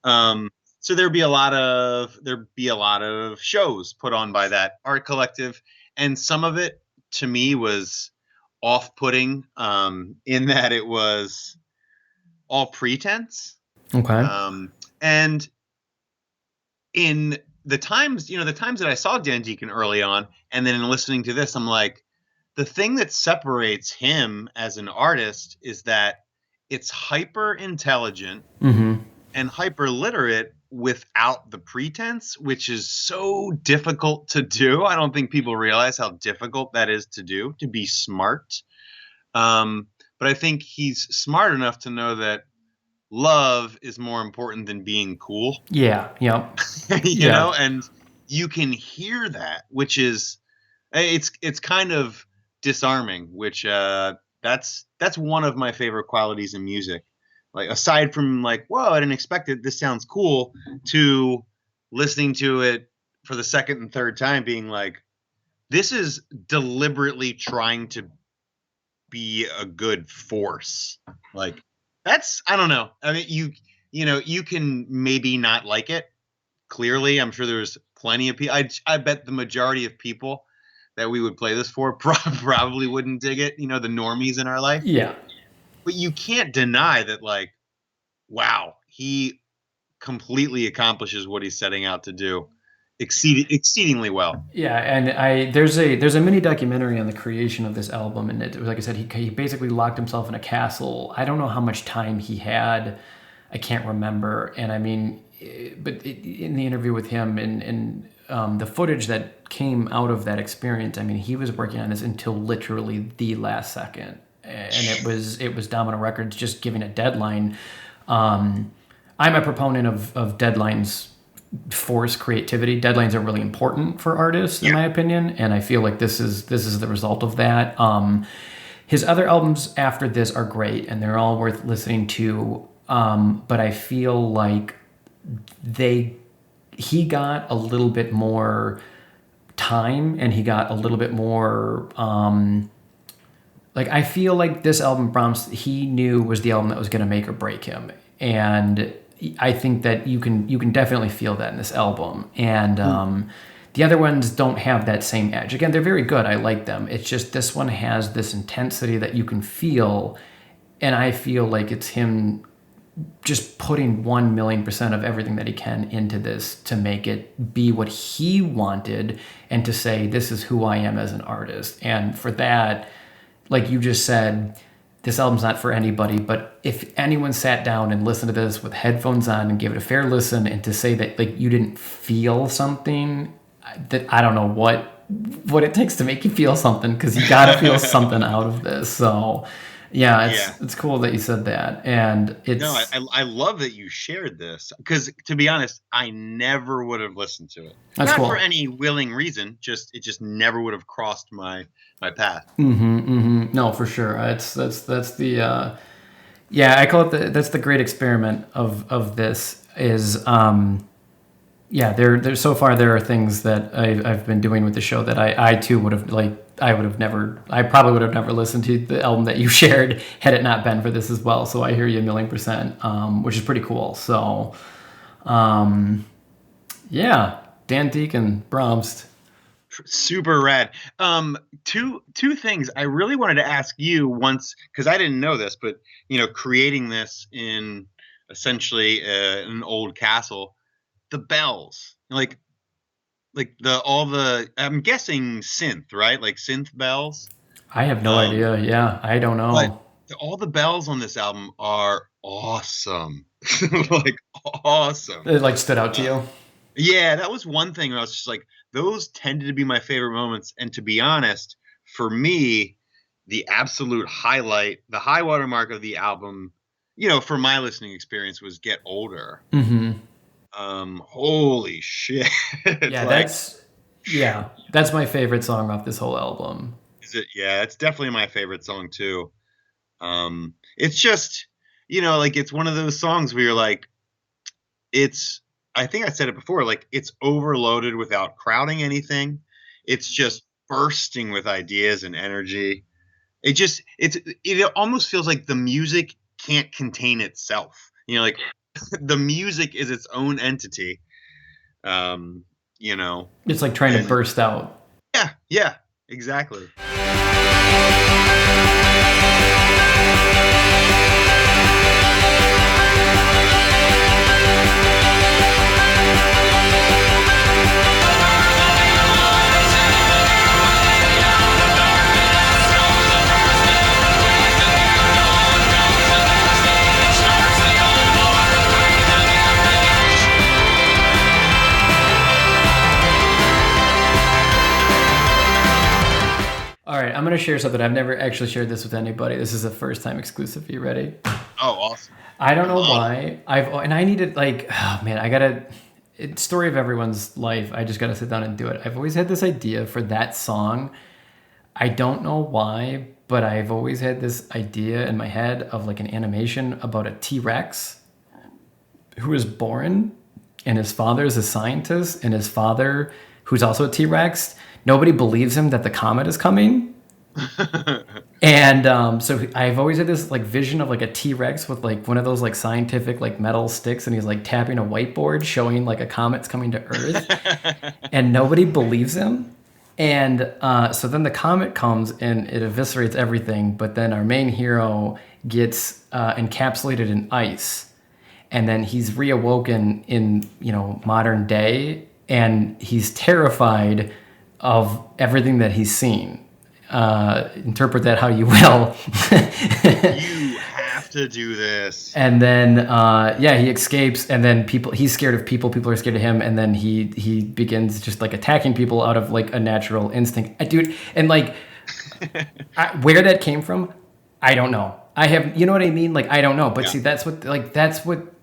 Um, so there'd be a lot of shows put on by that art collective, and some of it to me was off-putting, in that it was all pretense. Okay. And in the times that I saw Dan Deacon early on, and then in listening to this, I'm like, the thing that separates him as an artist is that it's hyper intelligent and hyper literate without the pretense, which is so difficult to do. I don't think people realize how difficult that is to do, to be smart. but I think he's smart enough to know that love is more important than being cool. Yeah. Yep. You know, and you can hear that, which is it's kind of disarming, which that's one of my favorite qualities in music. Like, aside from like, whoa, I didn't expect it, this sounds cool, to listening to it for the second and third time being like, this is deliberately trying to be a good force. Like, that's, I don't know. I mean, you know, you can maybe not like it. Clearly, I'm sure there's plenty of people. I bet the majority of people that we would play this for probably wouldn't dig it. You know, the normies in our life. Yeah. But you can't deny that, like, wow, he completely accomplishes what he's setting out to do exceedingly well. Yeah, and there's a mini documentary on the creation of this album, and it, like I said, he basically locked himself in a castle. I don't know how much time he had, I can't remember, and I mean, in the interview with him and the footage that came out of that experience, I mean, he was working on this until literally the last second, and it was Domino Records just giving a deadline. I'm a proponent of deadlines. Force creativity. Deadlines are really important for artists, in my opinion, and I feel like this is the result of that. His other albums after this are great, and they're all worth listening to. But I feel like he got a little bit more time, and he got a little bit more. Like, I feel like this album, Bromst, he knew was the album that was going to make or break him, and I think that you can definitely feel that in this album. And the other ones don't have that same edge. Again, they're very good. I like them. It's just this one has this intensity that you can feel, and I feel like it's him just putting 1,000,000% of everything that he can into this to make it be what he wanted and to say, this is who I am as an artist. And for that, like you just said, this album's not for anybody, but if anyone sat down and listened to this with headphones on and gave it a fair listen, and to say that like you didn't feel something, that I don't know what it takes to make you feel something, because you got to feel something out of this. So it's cool that you said that. And it's I love that you shared this, because to be honest, I never would have listened to it. That's not cool. For any willing reason, it just never would have crossed my path. No, for sure. That's the I call it that's the great experiment of this is there so far there are things that I've been doing with the show that I too would have I probably would have never listened to the album that you shared had it not been for this as well. So I hear you 1,000,000%, which is pretty cool. So Dan Deacon, Bromst. Super rad. Two things I really wanted to ask you once, because I didn't know this, but you know, creating this in essentially an old castle, the bells, like all the, I'm guessing synth, right? Like synth bells. I have no idea. Yeah, I don't know. But all the bells on this album are awesome. Like awesome. It like stood out to you? Yeah, that was one thing where I was just like, those tended to be my favorite moments. And to be honest, for me, the absolute highlight, the high water mark of the album, you know, for my listening experience, was Get Older. Mm-hmm. Holy shit. Yeah, that's my favorite song off this whole album. Is it? Yeah, it's definitely my favorite song too. It's just, you know, like, it's one of those songs where you're like, I think I said it before, like, it's overloaded without crowding anything. It's just bursting with ideas and energy. It almost feels like the music can't contain itself. You know, like, the music is its own entity. You know, it's like trying to burst out. Yeah, exactly. All right, I'm going to share something. I've never actually shared this with anybody. This is a first time exclusive. You ready? Oh, awesome. I don't know Mom. why. I needed like, oh man, I gotta. It's story of everyone's life. I just gotta sit down and do it. I've always had this idea for that song. I don't know why, but I've always had this idea in my head of like an animation about a T-Rex who was born, and his father is a scientist, and his father, who's also a T-Rex, nobody believes him that the comet is coming. And so I've always had this like vision of like a T-Rex with like one of those like scientific like metal sticks, and he's like tapping a whiteboard showing like a comet's coming to Earth, and nobody believes him. And so then the comet comes and it eviscerates everything, but then our main hero gets encapsulated in ice, and then he's reawoken in modern day, and he's terrified of everything that he's seen. Interpret that how you will. You have to do this. And then he escapes, and then he's scared of people are scared of him, and then he begins just like attacking people out of like a natural instinct. Dude, and like where that came from, I don't know. I have, you know what I mean? Like I don't know, but see, that's what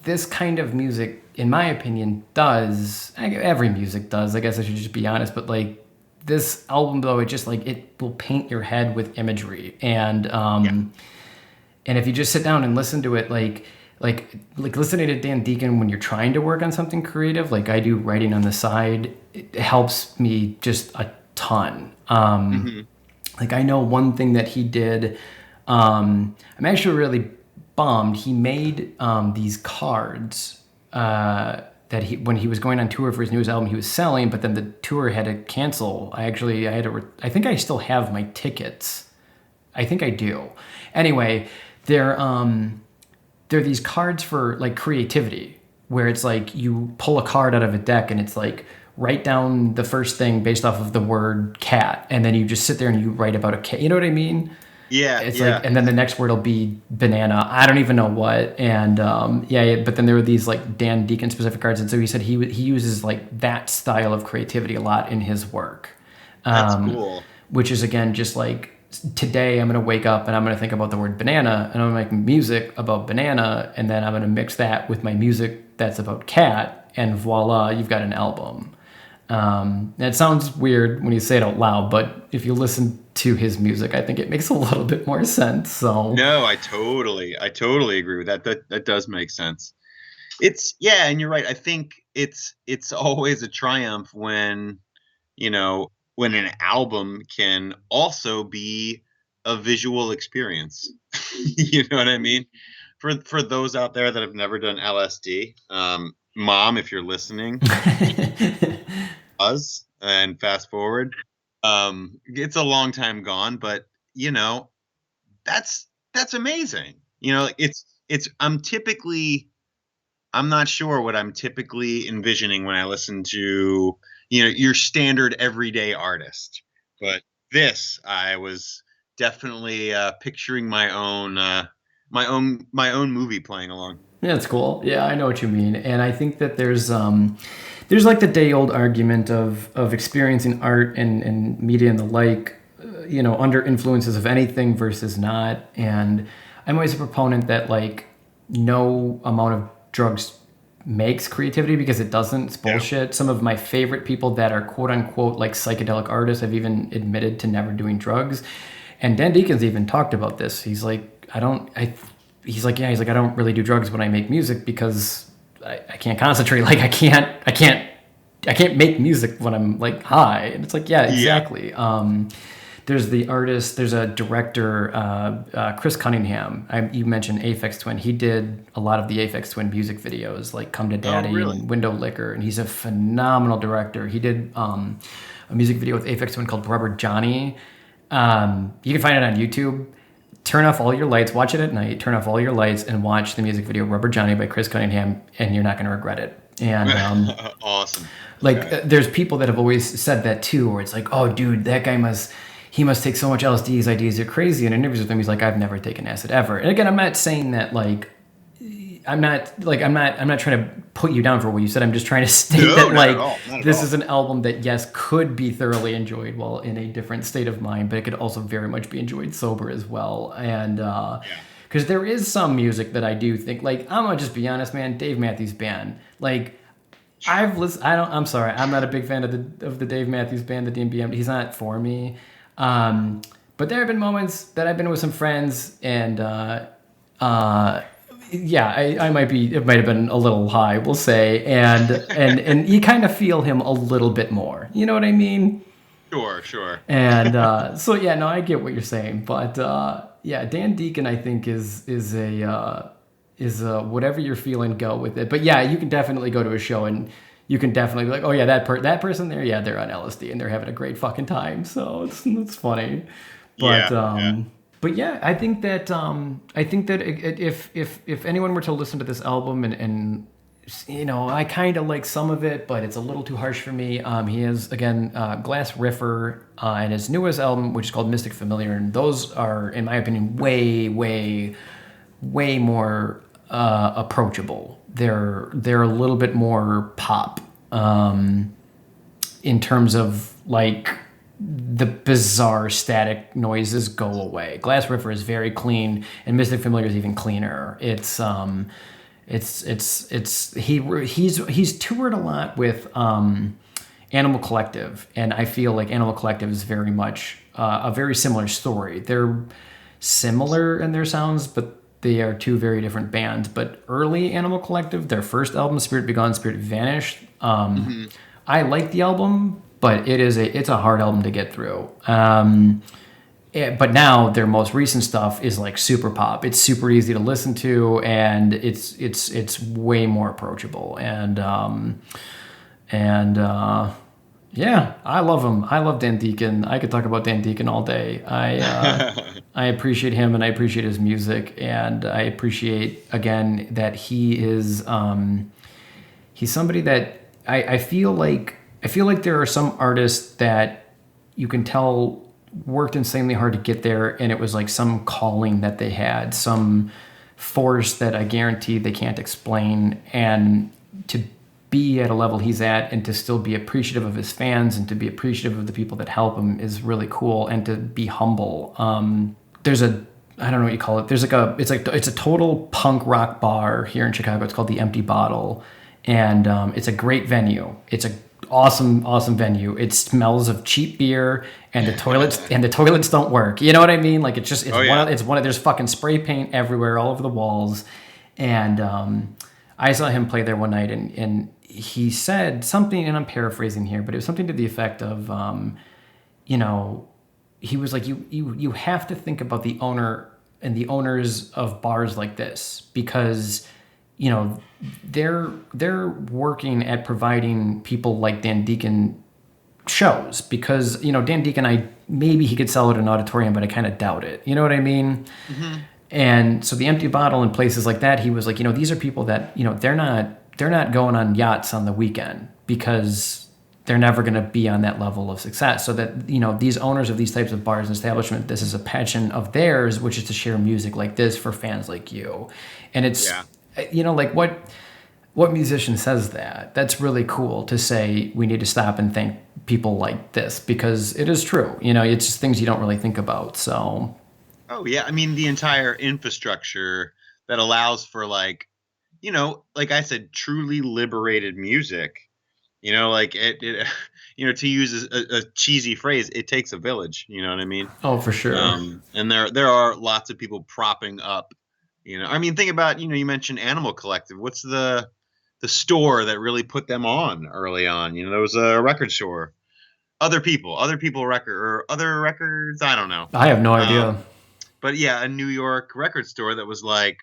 this kind of music, in my opinion, does. Every music does. I guess I should just be honest, but like this album though, it just like it will paint your head with imagery, and if you just sit down and listen to it, like listening to Dan Deacon when you're trying to work on something creative, like I do writing on the side, it helps me just a ton. Like I know one thing that he did, I'm actually really bummed. He made these cards that when he was going on tour for his newest album, he was selling, but then the tour had to cancel. I think I still have my tickets. I think I do. Anyway, they're these cards for like creativity, where it's like you pull a card out of a deck and it's like write down the first thing based off of the word cat, and then you just sit there and you write about a cat. You know what I mean? Yeah. It's like, and then the next word will be banana. I don't even know what. And but then there were these like Dan Deacon specific cards, and so he said he uses like that style of creativity a lot in his work. That's cool. Which is again just like today I'm gonna wake up and I'm gonna think about the word banana, and I'm gonna make music about banana, and then I'm gonna mix that with my music that's about cat, and voila, you've got an album. And it sounds weird when you say it out loud, but if you listen to his music, I think it makes a little bit more sense. So no, I totally agree with that. That does make sense. And you're right. I think it's always a triumph when an album can also be a visual experience. You know what I mean? For those out there that have never done LSD, Mom, if you're listening, us and fast forward. It's a long time gone, but that's amazing. I'm not sure what I'm typically envisioning when I listen to your standard everyday artist, but this I was definitely picturing my own movie playing along. Yeah, it's cool. Yeah, I know what you mean. And I think that there's like the day old argument of experiencing art and media and the like, under influences of anything versus not. And I'm always a proponent that like no amount of drugs makes creativity, because it doesn't. It's bullshit. Yeah. Some of my favorite people that are quote unquote like psychedelic artists have even admitted to never doing drugs. And Dan Deacon's even talked about this. He's like, I don't really do drugs when I make music because I can't concentrate. Like I can't make music when I'm like high. And it's like, yeah, exactly. Yeah. There's a director, Chris Cunningham. You mentioned Aphex Twin. He did a lot of the Aphex Twin music videos, like Come to Daddy and Window Liquor. And he's a phenomenal director. He did a music video with Aphex Twin called Rubber Johnny. You can find it on YouTube. Turn off all your lights, watch it at night, turn off all your lights, and watch the music video Rubber Johnny by Chris Cunningham, and you're not going to regret it. And awesome. Like there's people that have always said that too, where it's like, oh dude, that guy must take so much LSD, his ideas are crazy. And in interviews with him, he's like, I've never taken acid ever. And again, I'm not saying that like I'm not trying to put you down for what you said. I'm just trying to state No, that not at all. Not at this all. is an album that, yes, could be thoroughly enjoyed while in a different state of mind, but it could also very much be enjoyed sober as well. And Yeah. because there is some music that I do think, like, I'm gonna just be honest, man. Dave Matthews Band, like, I've listened. I'm sorry. I'm not a big fan of the Dave Matthews Band, the DMBM. He's not for me. But there have been moments that I've been with some friends, and yeah, I might be. It might have been a little high, we'll say, and you kind of feel him a little bit more. You know what I mean? Sure, sure. And so yeah, no, I get what you're saying, but yeah, Dan Deacon, I think is a whatever you're feeling, go with it. But yeah, you can definitely go to a show and you can definitely be like, oh yeah, that person there, yeah, they're on LSD and they're having a great fucking time. So it's funny, but Yeah. but yeah, I think that if anyone were to listen to this album and you know, I kind of like some of it, but it's a little too harsh for me. He has, again, Glass Riffer and his newest album, which is called Mystic Familiar, and those are, in my opinion, way more approachable. They're a little bit more pop in terms of like the bizarre static noises go away. Glass Riffer is very clean, and Mystic Familiar is even cleaner. He's toured a lot with Animal Collective, and I feel like Animal Collective is very much a very similar story. They're similar in their sounds, but they are two very different bands. But early Animal Collective, their first album, Spirit Be Gone, Spirit Vanished, I like the album, but it's a hard album to get through. But now their most recent stuff is like super pop. It's super easy to listen to, and it's way more approachable. Yeah, I love him. I love Dan Deacon. I could talk about Dan Deacon all day. I appreciate him, and I appreciate his music, and I appreciate, again, that he's somebody that I feel like there are some artists that you can tell worked insanely hard to get there, and it was like some calling that they had, some force that I guarantee they can't explain, and to be at a level he's at and to still be appreciative of his fans and to be appreciative of the people that help him is really cool, and to be humble. There's I don't know what you call it. There's it's a total punk rock bar here in Chicago. It's called the Empty Bottle, and it's a great venue. It's a awesome venue. It smells of cheap beer, and the toilets don't work. You know what I mean? Like, there's fucking spray paint everywhere, all over the walls. And I saw him play there one night, and he said something, and I'm paraphrasing here, but it was something to the effect of, you know, he was like, you have to think about the owner and the owners of bars like this, because, you know, they're working at providing people like Dan Deacon shows, because, you know, Dan Deacon, maybe he could sell at an auditorium, but I kind of doubt it. You know what I mean? Mm-hmm. And so the Empty Bottle and places like that, he was like, you know, these are people that, you know, they're not going on yachts on the weekend, because they're never going to be on that level of success. So that, you know, these owners of these types of bars and establishments, this is a passion of theirs, which is to share music like this for fans like you. And it's, you know, like what musician says that? That's really cool to say. We need to stop and thank people like this, because it is true. You know, it's just things you don't really think about. So. Oh yeah. I mean, the entire infrastructure that allows for, like, you know, like I said, truly liberated music. You know, like it you know, to use a cheesy phrase, it takes a village. You know what I mean? Oh, for sure. And there are lots of people propping up. You know, I mean, think about, you know, you mentioned Animal Collective. What's the store that really put them on early on? You know, there was a record store. Other people or other records. I don't know. I have no idea. But yeah, a New York record store that was like,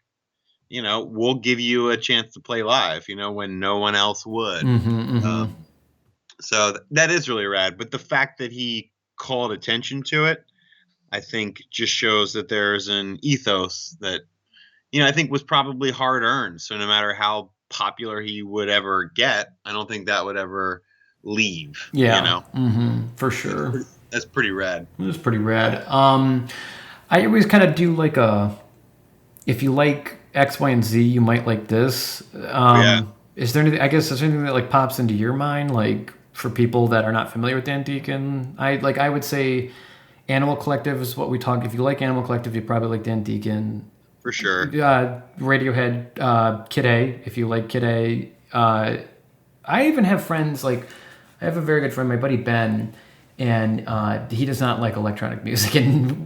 you know, we'll give you a chance to play live, you know, when no one else would. So that is really rad. But the fact that he called attention to it, I think just shows that there's an ethos that, you know, I think was probably hard earned. So no matter how popular he would ever get, I don't think that would ever leave. Yeah. You know? For sure. That's pretty rad. It was pretty rad. I always kind of do like if you like X, Y, and Z, you might like this. Yeah, Is there anything? I guess is there anything that like pops into your mind, like for people that are not familiar with Dan Deacon? I would say Animal Collective is what we talk. If you like Animal Collective, you probably like Dan Deacon. for sure. Radiohead, Kid A. If you like Kid A, I even have friends like I have a very good friend, my buddy Ben, and he does not like electronic music, and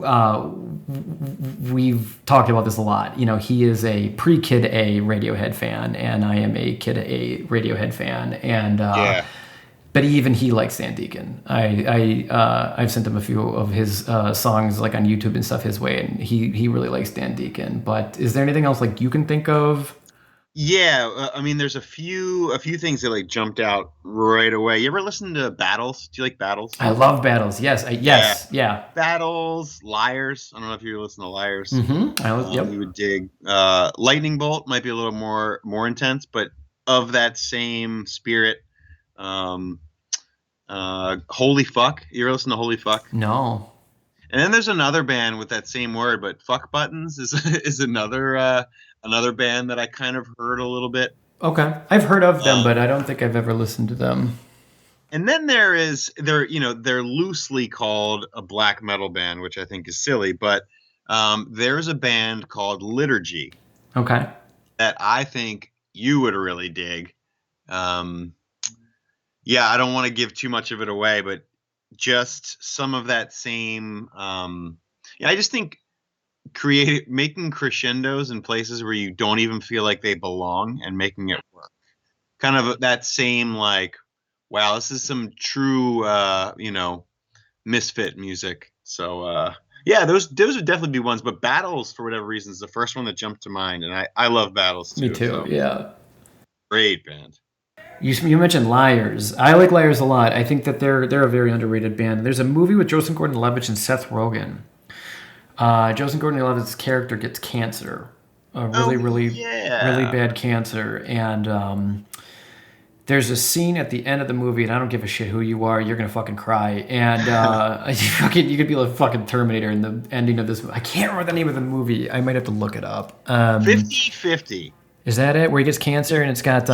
we've talked about this a lot. You know, he is a pre-Kid A Radiohead fan, and I am a Kid A Radiohead fan, and Yeah. but even he likes Dan Deacon. I've sent him a few of his songs like on YouTube and stuff his way, and he really likes Dan Deacon. But is there anything else like you can think of? Yeah, I mean, there's a few things that like jumped out right away. You ever listen to Battles? Do you like Battles? I love battles. Yes, Yeah, yeah. Battles, Liars. I don't know if you listen to Liars. Yep. You would dig. Lightning Bolt might be a little more intense, but of that same spirit. Um, Holy Fuck. You ever listen to Holy Fuck? No. And then there's another band with that same word, but Fuck Buttons is is another band that I kind of heard a little bit. Okay, I've heard of them, Um, but I don't think I've ever listened to them. and then they're loosely called a black metal band, which I think is silly, but there's a band called Liturgy Okay. that I think you would really dig. Um, yeah, I don't want to give too much of it away, but just some of that same. Yeah, I just think making crescendos in places where you don't even feel like they belong and making it work. Kind of that same like, wow, this is some true, misfit music. So yeah, those would definitely be ones. But Battles, for whatever reason, is the first one that jumped to mind, and I love Battles Me too. too. So Yeah. great band. You mentioned Liars. I like Liars a lot. I think that they're a very underrated band. There's a movie with Joseph Gordon-Levitt and Seth Rogen. Joseph Gordon-Levitt's character gets cancer, a really, Oh really, really yeah. bad cancer, and there's a scene at the end of the movie, and I don't give a shit who you are, you're gonna fucking cry, and you could be like fucking Terminator in the ending of this. I can't remember the name of the movie. I might have to look it up. 50-50. Is that it? Where he gets cancer and it's got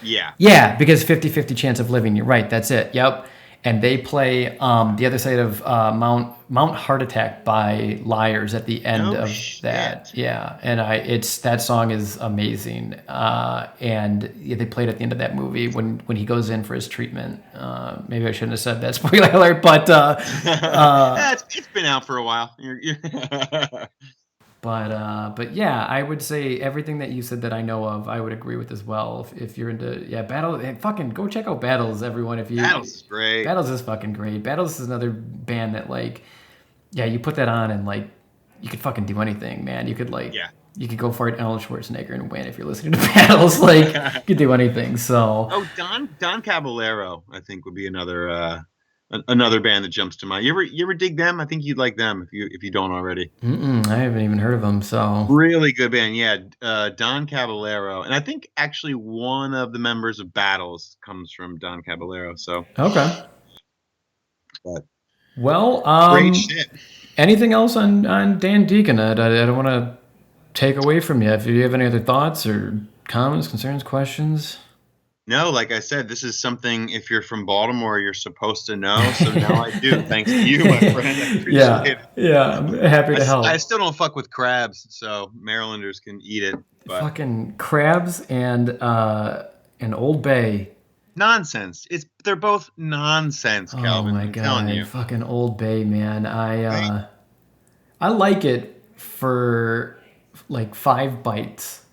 Yeah. yeah, because 50-50 chance of living. You're right. That's it. Yep. And they play the other side of Mount Heart Attack by Liars at the end No of that. shit. Yeah, and it's that song is amazing. And yeah, they played at the end of that movie when he goes in for his treatment. Maybe I shouldn't have said that. Spoiler alert. But It's been out for a while. But yeah, I would say everything that you said that I know of, I would agree with as well. If you're into Battle, fucking go check out Battles, everyone. If you Battles is great. Battles is fucking great. Battles is another band that like, yeah, you put that on and like, you could fucking do anything, man. You could like, Yeah. you could go fight Arnold Schwarzenegger and win if you're listening to Battles. Like, you could do anything. So Oh, Don Caballero, I think would be another band that jumps to mind. You ever dig them? I think you'd like them if you don't already. I haven't even heard of them. So Really good band, yeah. Don Caballero, and I think actually one of the members of Battles comes from Don Caballero. So, okay. but Well, great shit. anything else on Dan Deacon? I don't want to take away from you. If you have any other thoughts or comments, concerns, questions. No, like I said, this is something if you're from Baltimore, you're supposed to know. So now I do. Thanks to you, my friend. I appreciate it. Yeah, I'm happy to help. I still don't fuck with crabs, so Marylanders can eat it. But Fucking crabs and Old Bay. nonsense. They're both nonsense, Calvin. Oh my I'm telling god, you. fucking Old Bay, man. Right? I like it for like 5 bites,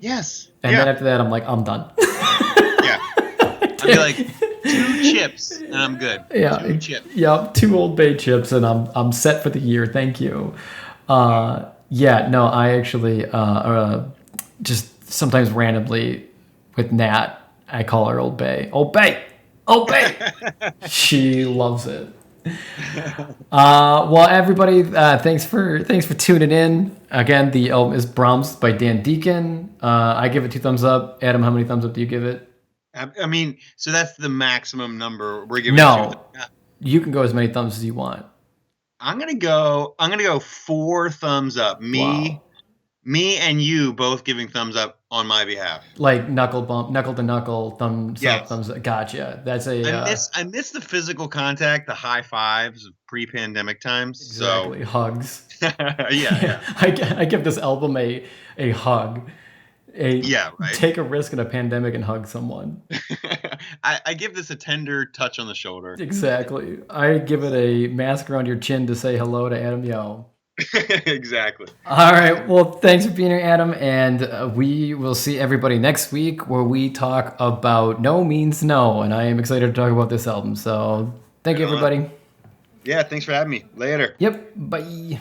Yes. and then Yeah. after that, I'm like, I'm done. Yeah. I'd be like 2 chips and I'm good. Yeah, 2 chips. Yep, 2 Old Bay chips, and I'm set for the year. Thank you. Yeah, no, I actually just sometimes randomly with Nat, I call her Old Bay. Old Bay, Old Bay. She loves it. Well, everybody, thanks for tuning in. Again, the album is Bromst by Dan Deacon. I give it 2 thumbs up. Adam, how many thumbs up do you give it? I mean, so that's the maximum number we're giving. No, you can go as many thumbs as you want. I'm gonna go 4 thumbs up. Me, Wow. Me and you both giving thumbs up on my behalf. Like knuckle bump, knuckle to knuckle, thumbs up, Yes. thumbs up. Gotcha. That's a I miss the physical contact, the high fives of pre-pandemic times. So exactly hugs. yeah, yeah. I give this album a hug. Yeah, right. Take a risk in a pandemic and hug someone. I give this a tender touch on the shoulder. Exactly. I give it a mask around your chin to say hello to Adam Yoe. Exactly. All right. Well, thanks for being here, Adam. And we will see everybody next week where we talk about No Means No. And I am excited to talk about this album. So thank you, Right on. everybody. Yeah, thanks for having me. Later. Yep. Bye.